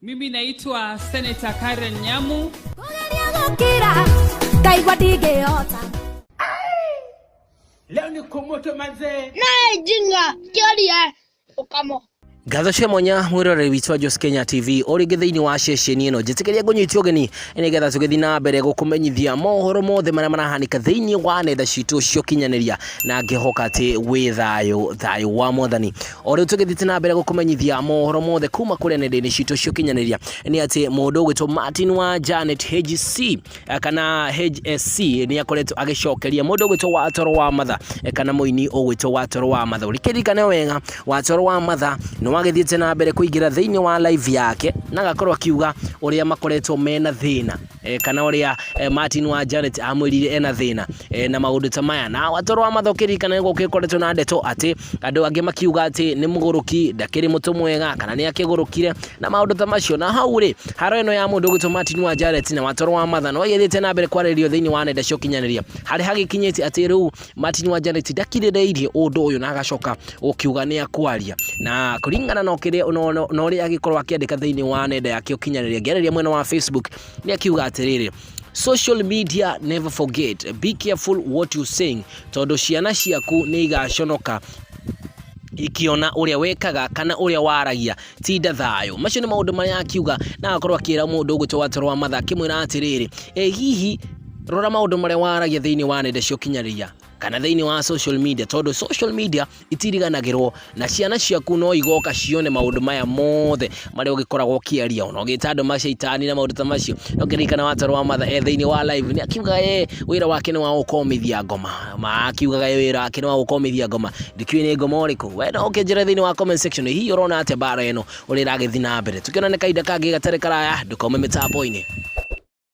Mimi naitwa Senator Karen Nyamu. Leo ni kumoto manze. Na jinga kiaria ukamo. Gatho cia mwanya mwirore witũ wa Jos Kenya TV ori githiini wa ceceni ino njitikiria ngunyitio geni ene getha tugithi na mbere gukumenyithia mohoro mothe maria marahanika thiini wa nenda citu cio kinyaniria na ngihoka ati wi thayo wa mwathani ori tugithi na mbere gukumenyithia mohoro mothe kuma kuri nenda-ini citu cio kinyaniria ni ati mundu gwitwo Martin wa Janet HC kana HSC ni akoretwo agicokeria mundu gwitwo Watoro wa matha kana muini ogwitwo Watoro wa matha urikirikane wega Watoro wa matha wagithiete na mbere kuingira thiini wa live yake na gakorwo akiuga uria makoretwo mena thina kana uria Martin wa Janet amwirire ena thina na maundu ta maya na Watoro wa mathokiri kana ngo kikoretwo na ndeto ati andu angi makiuga ati ni muguruki ndakiri mutu mwega kana ni akigurukire na maundu ta macio na hau ri haro eno ya mundu gwitwo Martin wa Janet na Watoro wa matha no wagithiete na mbere kwaririo thiini wa nenda cio kinyaniria hari hagikinyite ati riu Martin wa Janet ndakirireirie undu uyu na agacoka ukiuga ni akwaria na ngana no kire no ri agikorwa akiandika thiini wa nenda yake ukinyaniria gereria mwena wa Facebook ni akiuga atiriri social media never forget, be careful what you saying tondu ciana ciaku Niigaconoka ikiona uria wekaga kana uria waragia tinda thayo macio ni maundu maria akiuga na akorwa akira mundu gwitwo Watoro wa matha kimwira atiriri hihi rora maundu maria waragia thiini wa nenda cio kinyaniria kana thiini wa social media tondu social media itiriganagirwo na ciana ciaku no igoka cione maundu maya mothe maria ugikoragwo kiaria ona ugita andu maceitani na maundu ta macio no kirikana Watoro wa matha thiini wa live ni akiuga wira wake ni wa ukomithia ngoma akiuga wira wake ni wa ukomithia ngoma ndikiwe ni ngoma uriku we no ukinjira thiini wa comment section hihi urona ate bara eno urira githi na mbere tukiona ne kaida kangi gatare karaya ndukome mitambo-ini.